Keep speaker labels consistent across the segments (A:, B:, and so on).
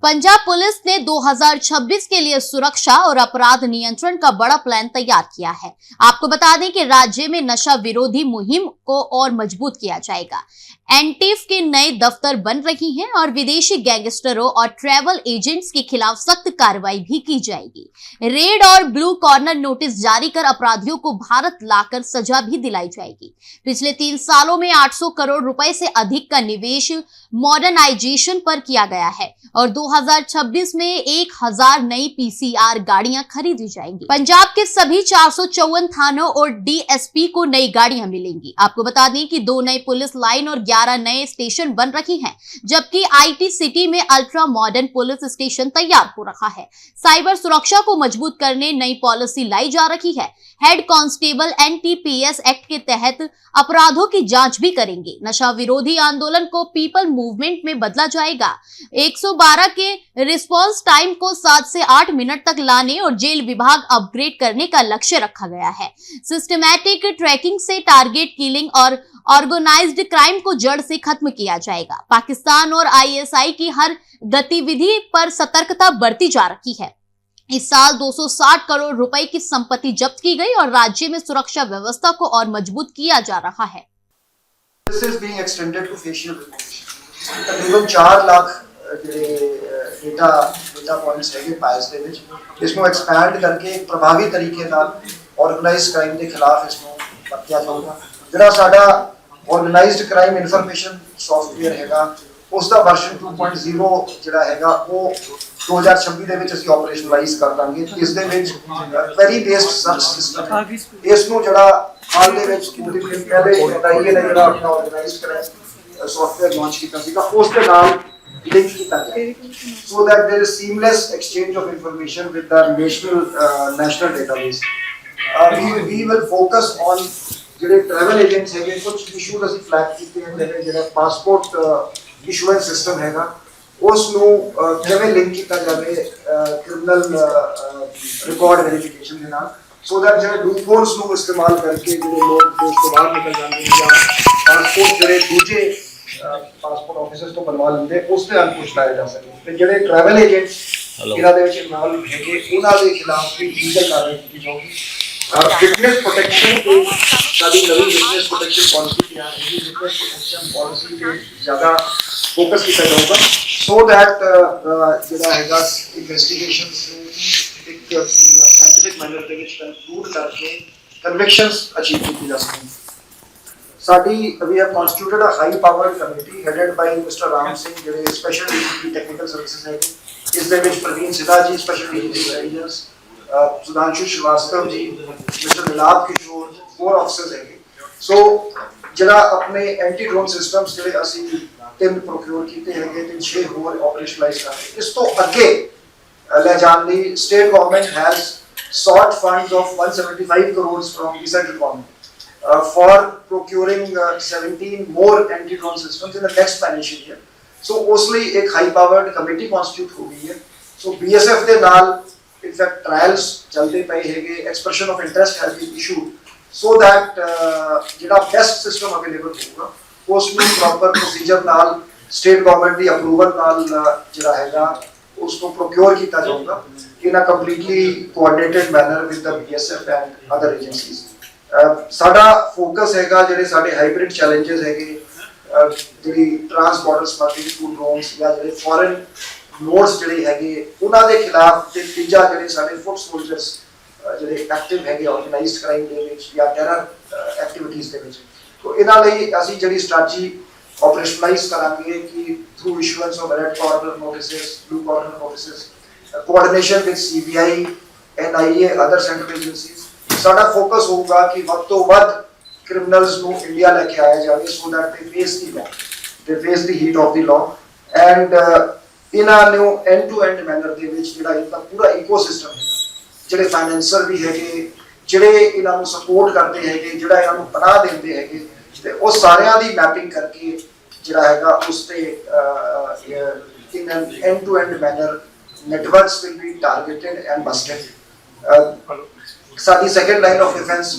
A: Punjab police ने 2026 के लिए सुरक्षा और अपराध नियंत्रण का बड़ा प्लान तैयार किया है। आपको बता दें कि राज्य में नशा विरोधी मुहिम को और मजबूत किया जाएगा। एनटीएफ के नए दफ्तर बन रही हैं और विदेशी गैंगस्टरों और ट्रैवल एजेंट्स के खिलाफ सख्त कार्रवाई भी की जाएगी। रेड और ब्लू कॉर्नर नोटिस जारी कर अपराधियों को भारत लाकर सजा भी दिलाई जाएगी। पिछले 3 सालों में 800 करोड़ रुपए से अधिक का निवेश मॉडर्नाइजेशन पर किया गया है और 2026 में 1000 नई पीसीआर गाड़ियां खरीदी जाएंगी। पंजाब के सभी 454 थानों और डीएसपी को नई गाड़ियां मिलेंगी। आपको बता दें कि 2 नए पुलिस लाइन और 11 नए स्टेशन बन रही हैं, जबकि आईटी सिटी में अल्ट्रा मॉडर्न पुलिस स्टेशन तैयार हो रहा है। साइबर सुरक्षा को मजबूत करने नई पॉलिसी लाई जा रही है। हेड कांस्टेबल एनटीपीएस एक्ट के तहत अपराधों की जांच भी करेंगे। नशा विरोधी आंदोलन को पीपल मूवमेंट में बदला जाएगा। 112 के रिस्पांस टाइम को 7 से 8 मिनट तक लाने और जेल विभाग अपग्रेड करने का लक्ष्य रखा गया है। सिस्टमैटिक ट्रैकिंग से टारगेट किलिंग और ऑर्गेनाइज्ड क्राइम को जड़ से खत्म किया जाएगा। पाकिस्तान और आईएसआई की हर गतिविधि पर सतर्कता बरती जा रही है। इस साल 260 करोड़ रुपए की संपत्ति जब्त की गई और राज्य में सुरक्षा व्यवस्था को और मजबूत किया जा रहा है।
B: This is being extended to facial recognition. तकरीबन 4 लाख डेटा पॉइंट्स है पाइल्स ਦੇ ਵਿੱਚ इसको एक्सपैंड करके एक प्रभावी तरीके ਨਾਲ ऑर्गेनाइज्ड क्राइम के खिलाफ इसको ਵਰਤਿਆ ਜਾਊਗਾ। ਜਿਹੜਾ ਸਾਡਾ ऑर्गेनाइज्ड क्राइम इन्फॉर्मेशन सॉफ्टवेयर ਹੈਗਾ ਉਸ ਦਾ ਵਰਜ਼ਨ 2.0 ਜਿਹੜਾ ਹੈਗਾ ਉਹ 2026 ਦੇ ਵਿੱਚ ਅਸੀਂ ਆਪਰੇਸ਼ਨਲਾਈਜ਼ ਕਰ ਦਾਂਗੇ। ਇਸ ਦੇ ਵਿੱਚ ਕੁਐਰੀ ਬੇਸਡ ਸਰਚ ਸਿਸਟਮ ਇਸ ਨੂੰ ਜਿਹੜਾ ਹਾਲ ਦੇ ਵਿੱਚ ਪੂਰੀ ਪਹਿਲੇ ਐਨਆਈਏ ਨੇ ਜਿਹੜਾ ਆਪਣਾ ਆਰਗੇਨਾਈਜ਼ਡ ਕਰਾਇਆ ਸੌਫਟਵੇਅਰ ਲਾਂਚ ਕੀਤਾ ਸੀਗਾ ਉਸ ਦੇ ਨਾਲ ਲਿੰਕ ਕੀਤਾ ਜਾਏ so that there is seamless exchange of information with the national database. We will focus on ਜਿਹੜੇ ਟਰੈਵਲ ਏਜੰਟਸ ਹੈਗੇ ਕੁਝ ਇਸ਼ੂਜ਼ ਅਸੀਂ ਫਲੈਗ ਕੀਤੇ ਹਨ ਜਿਹੜਾ ਪਾਸਪੋਰਟ ਇਸ਼ੂਐਂਸ ਸਿਸਟਮ ਹੈਗਾ ਉਸ ਨੂੰ ਕਿਵੇਂ ਲਿੰਕ ਕੀਤਾ ਜਾਵੇ ਕ੍ਰਿਮੀਨਲ ਰਿਕਾਰਡ ਵੈਰੀਫਿਕੇਸ਼ਨ ਦੇ ਨਾਲ ਸੋ ਦੈਟ ਜਿਹੜੇ ਲੂਪਹੋਲਸ ਨੂੰ ਇਸਤੇਮਾਲ ਕਰਕੇ ਜਿਹੜੇ ਲੋਕ ਦੇਸ਼ ਤੋਂ ਬਾਹਰ ਨਿਕਲ ਜਾਂਦੇ ਨੇ ਜਾਂ ਪਾਸਪੋਰਟ ਜਿਹੜੇ ਦੂਜੇ ਪਾਸਪੋਰਟ ਆਫਿਸਰਸ ਤੋਂ ਬਣਵਾ ਲੈਂਦੇ ਉਸ ਤੇ ਅੰਕੁਸ਼ ਲਾਇਆ ਜਾ ਸਕੇ ਤੇ ਜਿਹੜੇ ਟਰੈਵਲ ਏਜੰਟ ਇਹਨਾਂ ਦੇ ਵਿੱਚ ਇਨਵੋਲਵ ਹੈਗੇ ਉਹਨਾਂ ਦੇ ਖਿਲਾਫ ਵੀ ਲੀਗਲ ਕਾਰਵਾਈ ਕੀਤੀ ਜਾਊਗੀ। बिजनेस प्रोटेक्शन को सारी नई बिजनेस प्रोटेक्शन पॉलिसी की बिजनेस प्रोटेक्शन पॉलिसी पे ज़्यादा फोकस किया जाएगा सो दैट जो हैगा इन्वेस्टिगेशन एक साइंटिफिक मैनर के विच कंक्लूड करके कन्विक्शंस अचीव की जा सकें। साडी we have constituted a high powered committee headed by mister Ram Singh जो स्पेशल डीजीपी टेक्निकल सर्विसेज है। इस दे विच Praveen Sinha ji special DGP intelligence, Sudhanshu Srivastava ji, mister Neelabh Kishore 4 officers है। सो जरा अपने एंटी ड्रोन सिस्टम्स ਜਿਹੜੇ ਅਸੀਂ 3 ਪ੍ਰੋਕਿਊਰ ਕੀਤੇ ਹੈਗੇ ਤੇ 6 ਹੋਰ ਆਪਰੇਸ਼ਨਲਾਈਜ਼ ਕਰ ਰਹੇ। ਇਸ ਤੋਂ ਅੱਗੇ ਲੈ ਜਾਣ ਲਈ state government has sought funds of 175 crores from the central government for procuring 17 more anti drone systems in the next financial year. So ਉਸ ਲਈ ਇੱਕ ਹਾਈ ਪਾਵਰਡ ਕਮੇਟੀ ਕਨਸਟੀਟਿਊਟ ਹੋ ਗਈ ਹੈ। ਸੋ ਬੀਐਸਐਫ ਦੇ ਨਾਲ in fact trials चलते पे है expression of interest has been issued so that ਜਿਹੜਾ best system available ਹੋਊਗਾ ਉਸ ਨੂੰ proper procedure ਨਾਲ state government ਦੀ approval ਨਾਲ ਜਿਹੜਾ ਹੈਗਾ ਉਸ ਨੂੰ procure ਕੀਤਾ ਜਾਊਗਾ in a completely coordinated manner with the BSF and other agencies। ਸਾਡਾ focus ਹੈਗਾ ਜਿਹੜੇ ਸਾਡੇ hybrid challenges ਹੈਗੇ ਜਿਹੜੀ trans border smuggling through drones ਜਾਂ ਜਿਹੜੇ foreign ਨੋਟਸ ਜਿਹੜੇ ਹੈਗੇ ਉਹਨਾਂ ਦੇ ਖਿਲਾਫ ਤੇ ਤੀਜਾ ਜਿਹੜੇ ਸਾਡੇ ਫੁੱਟ ਸੋਲਜਰਸ ਜਿਹੜੇ ਐਕਟਿਵ ਹੈਗੇ ਆਰਗੇਨਾਈਜ਼ਡ ਕ੍ਰਾਈਮ ਦੇ ਵਿੱਚ ਜਾਂ ਟੈਰਰ ਐਕਟੀਵਿਟੀਜ਼ ਦੇ ਵਿੱਚ ਤੋਂ ਇਹਨਾਂ ਲਈ ਅਸੀਂ ਜਿਹੜੀ ਸਟ੍ਰੈਟਜੀ ਆਪਰੇਸ਼ਨਲਾਈਜ਼ ਕਰਾਂਗੇ ਕਿ through issuance of red corner notices blue corner notices coordination with CBI NIA other central agencies ਸਾਡਾ ਫੋਕਸ ਹੋਊਗਾ ਕਿ ਵੱਧ ਤੋਂ ਵੱਧ ਕ੍ਰਿਮੀਨਲਸ ਨੂੰ ਇੰਡੀਆ ਲੈ ਕੇ ਆਇਆ ਜਾਵੇ ਸੋ ਦੈਟ ਦੇ face the heat of the law and ਇਹਨਾਂ ਨੂੰ ਐਂਡ ਟੂ ਐਂਡ ਮੈਨਰ ਦੇ ਵਿੱਚ ਜਿਹੜਾ ਇਹਦਾ ਪੂਰਾ ਇਕੋਸਿਸਟਮ ਹੈ ਜਿਹੜੇ ਫਾਈਨੈਂਸਰ ਵੀ ਹੈਗੇ ਜਿਹੜੇ ਇਹਨਾਂ ਨੂੰ ਸਪੋਰਟ ਕਰਦੇ ਹੈਗੇ ਜਿਹੜਾ ਇਹਨਾਂ ਨੂੰ ਪਨਾਹ ਦਿੰਦੇ ਹੈਗੇ ਤੇ ਉਹ ਸਾਰਿਆਂ ਦੀ ਮੈਪਿੰਗ ਕਰਕੇ ਜਿਹੜਾ ਹੈਗਾ ਉਸ ਤੇ in an end to end manner networks will be targeted and busted. ਸਾਡੀ ਸੈਕੰਡ ਲਾਈਨ ਆਫ ਡਿਫੈਂਸ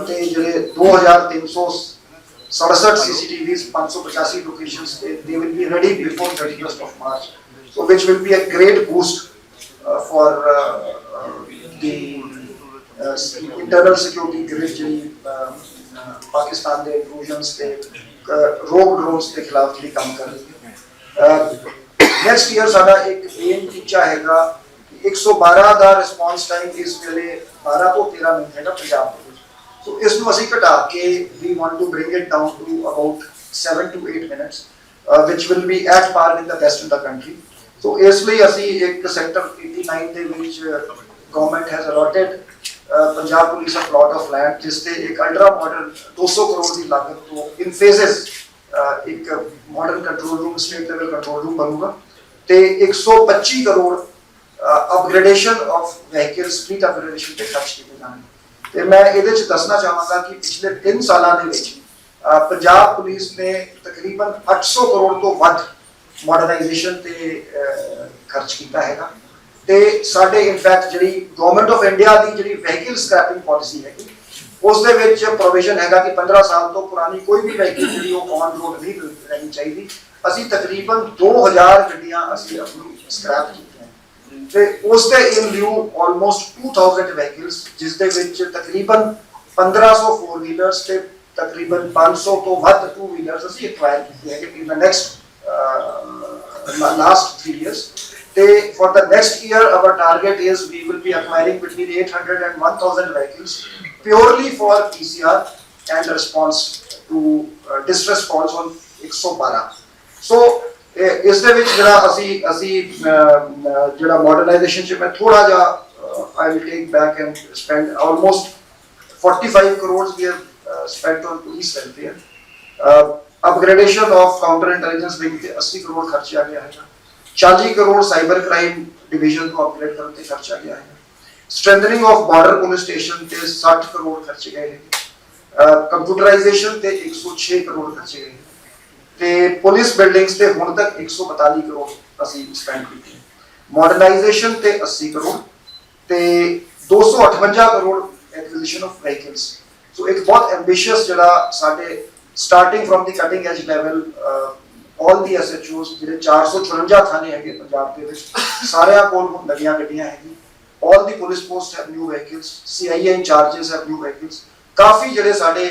B: ਤੇ ਜਿਹੜੇ 2367 CCTVs 585 locations they will be ready before 31st of March so which will be a great boost for the internal security grid ਜਿਹੜੀ ਪਾਕਿਸਤਾਨ ਦੇ intrusions ਤੇ rogue drones ਦੇ ਖਿਲਾਫ ਜਿਹੜੀ ਕੰਮ ਕਰ ਰਹੀ ਹੈ। ਨੈਕਸਟ ਈਅਰ ਸਾਡਾ ਇੱਕ ਮੇਨ ਟੀਚਾ ਹੈਗਾ 112 ਦਾ ਰਿਸਪੌਂਸ ਟਾਈਮ ਇਸ ਵੇਲੇ 12 ਤੋਂ 13 ਮਿੰਟ ਹੈਗਾ ਪੰਜਾਬ ਦੇ ਵਿੱਚ, ਸੋ ਇਸ ਨੂੰ ਅਸੀਂ ਘਟਾ ਕੇ we want to bring it down to about 7 to 8 minutes which will be at par with the best in the country। ਸੋ ਇਸ ਲਈ ਅਸੀਂ ਇੱਕ ਸੈਕਟਰ 89 ਦੇ ਵਿੱਚ government has allotted Punjab police a plot of land ਜਿਸ ਤੇ ਇੱਕ ਅਲਟਰਾ ਮਾਡਰਨ 200 ਕਰੋੜ ਦੀ ਲਾਗਤ ਤੋਂ ਇਨ ਫੇਜ਼ਸ ਇੱਕ modern control room state level control room ਬਣੂਗਾ ਤੇ 125 crore upgradation of vehicles fleet upgradation ਤੇ ਖਰਚ ਕੀਤੇ ਜਾਣਗੇ। ਤੇ ਮੈਂ ਇਹਦੇ ਵਿੱਚ ਦੱਸਣਾ ਚਾਹਾਂਗਾ ਕਿ ਪਿਛਲੇ 3 ਸਾਲਾਂ ਦੇ ਵਿੱਚ ਪੰਜਾਬ ਪੁਲਿਸ ਨੇ ਤਕਰੀਬਨ 800 ਕਰੋੜ ਤੋਂ ਵੱਧ ਮਾਡਰਨਾਈਜੇਸ਼ਨ ਤੇ ਖਰਚ ਕੀਤਾ ਹੈਗਾ ਤੇ ਸਾਡੇ ਇਨਫੈਕਟ ਜਿਹੜੀ ਗਵਰਨਮੈਂਟ ਆਫ ਇੰਡੀਆ ਦੀ ਜਿਹੜੀ ਵਹੀਕਲ ਸਕ੍ਰੈਪਿੰਗ ਪਾਲਿਸੀ ਹੈਗੀ ਉਸ ਦੇ ਵਿੱਚ ਪ੍ਰੋਵੀਜ਼ਨ ਹੈਗਾ ਕਿ 15 ਸਾਲ ਤੋਂ ਪੁਰਾਣੀ ਕੋਈ ਵੀ ਵਹੀਕਲ ਜਿਹੜੀ ਉਹ ਔਨ ਰੋਡ ਨਹੀਂ ਰਹਿਣੀ ਚਾਹੀਦੀ। ਅਸੀਂ ਤਕਰੀਬਨ 2000 ਗੱਡੀਆਂ ਅਸੀਂ ਆਪਣੀ ਸਕ੍ਰੈਪ ਕੀਤੀਆਂ ਤੇ ਉਸ ਦੇ ਇਨ ਲਿਊ ਆਲਮੋਸਟ 2000 ਵਹੀਕਲਸ ਜਿਸ ਦੇ ਵਿੱਚ ਤਕਰੀਬਨ 1500 4 ਵੀਲਰਸ ਤੇ ਤਕਰੀਬਨ 500 ਤੋਂ ਵੱਧ 2 ਵੀਲਰਸ ਅਸੀਂ ਐਕਵਾਇਰ ਕੀਤੇ ਹੈਗੇ ਇਨ the next last 3 years। For the next year, our target is we will be acquiring between 800 and 1000 vehicles purely for PCR and response to distress calls on 112। So, ਇਸ ਦੇ ਵਿੱਚ ਜਿਹੜਾ ਅਸੀਂ ਜਿਹੜਾ modernization ਚ ਮੈਂ ਥੋੜਾ ਜਿਹਾ I will take back and spend almost 45 crores we have spent on police welfare। Upgradation of counter intelligence wing ਤੇ 80 ਕਰੋੜ ਖਰਚਿਆ ਗਿਆ ਹੈ। 40 ਕਰੋੜ ਸਾਈਬਰ ਕ੍ਰਾਈਮ ਡਿਵੀਜ਼ਨ को अपग्रेड ਕਰਨ ਤੇ ਖਰਚਾ ਗਿਆ ਹੈ। ਸਟ੍ਰੈਂਥਨਿੰਗ ਆਫ ਬਾਰਡਰ ਪੁਲਿਸ ਸਟੇਸ਼ਨ ਤੇ 60 ਕਰੋੜ ਖਰਚੇ ਗਏ ਹੈ। ਕੰਪਿਊਟਰਾਈਜੇਸ਼ਨ ਤੇ 106 ਕਰੋੜ ਖਰਚੇ ਗਏ ਤੇ ਪੁਲਿਸ ਬਿਲਡਿੰਗਸ ਤੇ ਹੁਣ ਤੱਕ 142 ਕਰੋੜ ਅਸੀਂ ਸਪੈਂਡ ਕੀਤੇ। ਮਾਡਰਨਾਈਜੇਸ਼ਨ ਤੇ 80 ਕਰੋੜ ਤੇ 258 ਕਰੋੜ ਐਕਵੀਜ਼ੀਸ਼ਨ ਆਫ ਵਹੀਕਲਸ। ਸੋ ਇੱਕ ਬਹੁਤ ਐਂਬੀਸ਼ੀਅਸ ਜਿਹੜਾ ਸਾਡੇ starting from the cutting edge level all the SHOs ਜਿਹੜੇ 454 ਥਾਣੇ ਹੈਗੇ ਪੰਜਾਬ ਦੇ ਵਿੱਚ ਸਾਰਿਆਂ ਕੋਲ ਹੁਣ ਨਵੀਆਂ ਗੱਡੀਆਂ ਹੈਗੀ। all the police posts have new vehicles, CIA in charges have new vehicles। ਕਾਫੀ ਜਿਹੜੇ ਸਾਡੇ